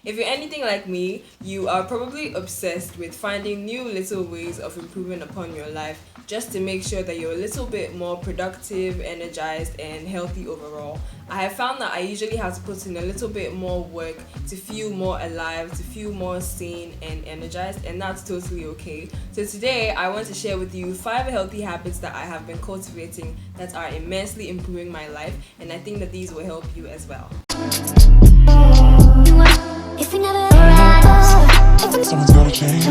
If you're anything like me, you are probably obsessed with finding new little ways of improving upon your life just to make sure that you're a little bit more productive, energized, and healthy overall. I have found that I usually have to put in a little bit more work to feel more alive, to feel more sane and energized, and that's totally okay. So today I want to share with you 5 healthy habits that I have been cultivating that are immensely improving my life, and I think that these will help you as well. If we never someone's gotta change.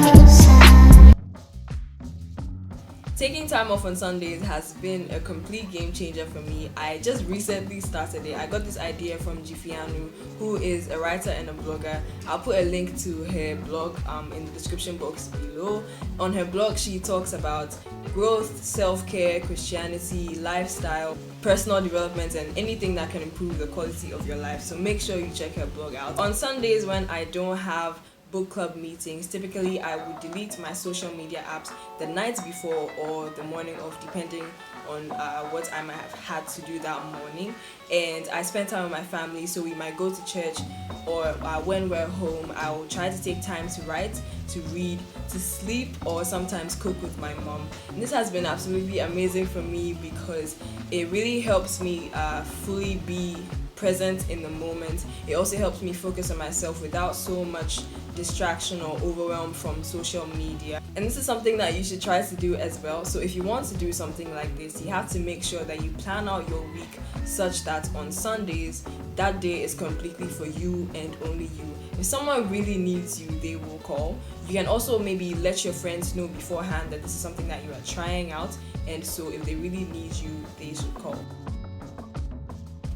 Taking time off on Sundays has been a complete game changer for me. I just recently started it. I got this idea from Jifianu, who is a writer and a blogger. I'll put a link to her blog in the description box below. On her blog, she talks about growth, self-care, Christianity, lifestyle, personal development, and anything that can improve the quality of your life. So make sure you check her blog out. On Sundays when I don't have book club meetings, typically I would delete my social media apps the night before or the morning of, depending on what I might have had to do that morning, and I spend time with my family. So we might go to church, or when we're home I will try to take time to write, to read, to sleep, or sometimes cook with my mom. And this has been absolutely amazing for me because it really helps me fully be present in the moment. It also helps me focus on myself without so much distraction or overwhelm from social media. And this is something that you should try to do as well. So if you want to do something like this, you have to make sure that you plan out your week such that on Sundays, that day is completely for you and only you. If someone really needs you, they will call. You can also maybe let your friends know beforehand that this is something that you are trying out, and so if they really need you, they should call.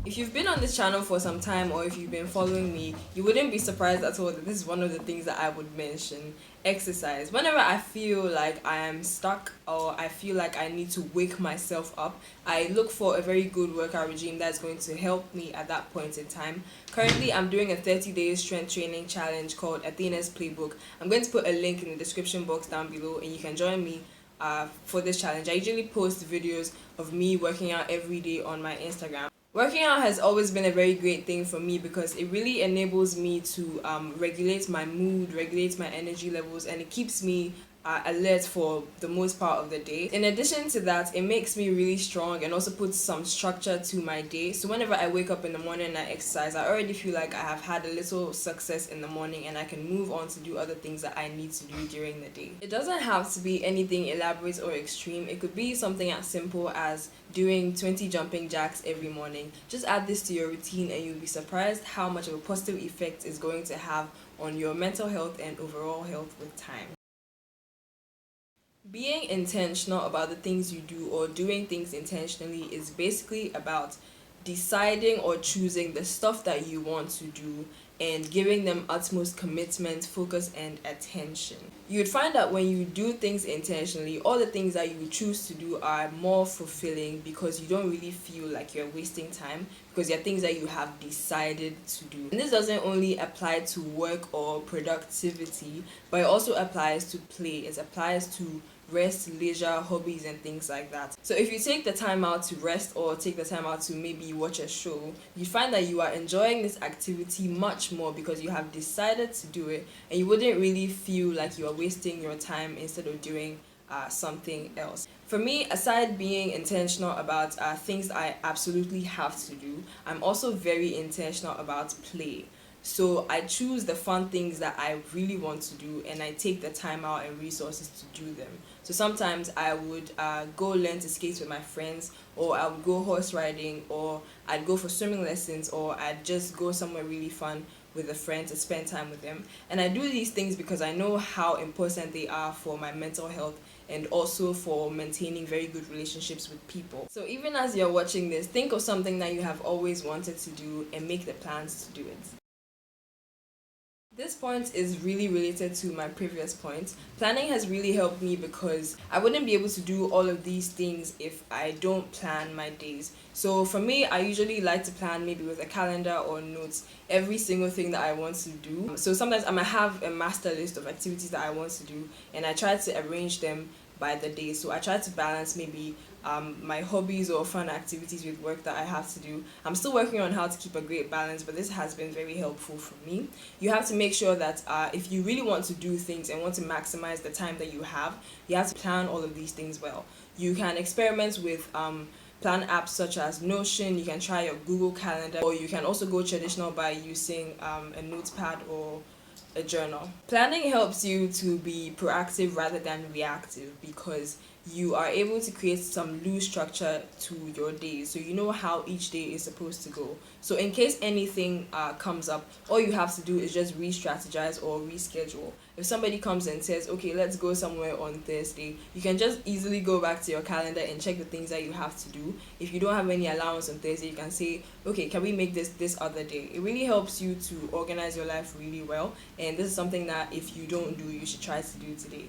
If you've been on this channel for some time, or if you've been following me, you wouldn't be surprised at all that this is one of the things that I would mention: exercise. Whenever I feel like I am stuck or I feel like I need to wake myself up, I look for a very good workout regime that's going to help me at that point in time. Currently, I'm doing a 30-day strength training challenge called Athena's Playbook. I'm going to put a link in the description box down below, and you can join me for this challenge. I usually post videos of me working out every day on my Instagram. Working out has always been a very great thing for me because it really enables me to regulate my mood, regulate my energy levels, and it keeps me alert for the most part of the day. In addition to that, it makes me really strong and also puts some structure to my day. So whenever I wake up in the morning and I exercise, I already feel like I have had a little success in the morning, and I can move on to do other things that I need to do during the day. It doesn't have to be anything elaborate or extreme. It could be something as simple as doing 20 jumping jacks every morning. Just add this to your routine and you'll be surprised how much of a positive effect it's going to have on your mental health and overall health with time. Being intentional about the things you do, or doing things intentionally, is basically about deciding or choosing the stuff that you want to do and giving them utmost commitment, focus, and attention. You would find that when you do things intentionally, all the things that you choose to do are more fulfilling because you don't really feel like you're wasting time, because they're things that you have decided to do. And this doesn't only apply to work or productivity, but it also applies to play. It applies to rest, leisure, hobbies, and things like that. So if you take the time out to rest, or take the time out to maybe watch a show, you find that you are enjoying this activity much more because you have decided to do it, and you wouldn't really feel like you are wasting your time instead of doing something else. For me, aside being intentional about things I absolutely have to do, I'm also very intentional about play. So I choose the fun things that I really want to do, and I take the time out and resources to do them. So sometimes I would go learn to skate with my friends, or I would go horse riding, or I'd go for swimming lessons, or I'd just go somewhere really fun with a friend to spend time with them. And I do these things because I know how important they are for my mental health and also for maintaining very good relationships with people. So even as you're watching this, think of something that you have always wanted to do and make the plans to do it. This point is really related to my previous point. Planning has really helped me because I wouldn't be able to do all of these things if I don't plan my days. So for me, I usually like to plan maybe with a calendar or notes every single thing that I want to do. So sometimes I might have a master list of activities that I want to do, and I try to arrange them by the day. So I try to balance maybe my hobbies or fun activities with work that I have to do. I'm still working on how to keep a great balance, but this has been very helpful for me. You have to make sure that if you really want to do things and want to maximize the time that you have to plan all of these things well. You can experiment with plan apps such as Notion. You can try your Google Calendar, or you can also go traditional by using a notepad or a journal. Planning helps you to be proactive rather than reactive, because you are able to create some loose structure to your days, so you know how each day is supposed to go. So in case anything comes up, all you have to do is just re-strategize or reschedule. If somebody comes and says, okay, let's go somewhere on Thursday, you can just easily go back to your calendar and check the things that you have to do. If you don't have any allowance on Thursday, you can say, okay, can we make this other day? It really helps you to organize your life really well, and this is something that if you don't do, you should try to do today.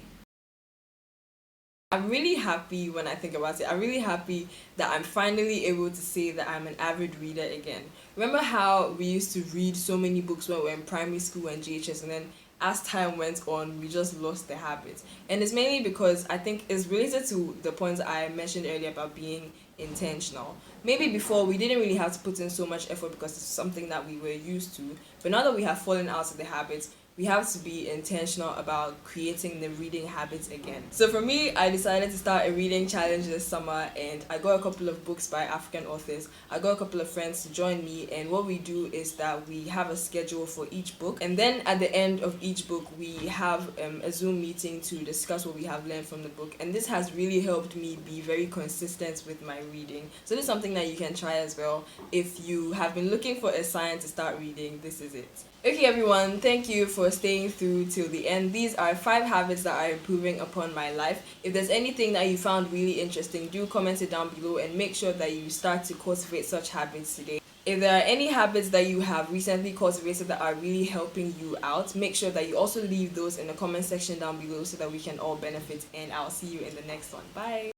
I'm really happy when I think about it. I'm really happy that I'm finally able to say that I'm an avid reader again. Remember how we used to read so many books when we were in primary school and JHS, and then as time went on, we just lost the habit. And it's mainly because I think it's related to the points I mentioned earlier about being intentional. Maybe before we didn't really have to put in so much effort because it's something that we were used to, but now that we have fallen out of the habits, we have to be intentional about creating the reading habits again. So for me, I decided to start a reading challenge this summer, and I got a couple of books by African authors. I got a couple of friends to join me, and what we do is that we have a schedule for each book, and then at the end of each book we have a Zoom meeting to discuss what we have learned from the book, and this has really helped me be very consistent with my reading. So this is something that you can try as well. If you have been looking for a sign to start reading, this is it. Okay everyone, thank you for staying through till the end. These are 5 habits that are improving upon my life. If there's anything that you found really interesting, do comment it down below and make sure that you start to cultivate such habits today. If there are any habits that you have recently cultivated that are really helping you out, make sure that you also leave those in the comment section down below so that we can all benefit, and I'll see you in the next one. Bye!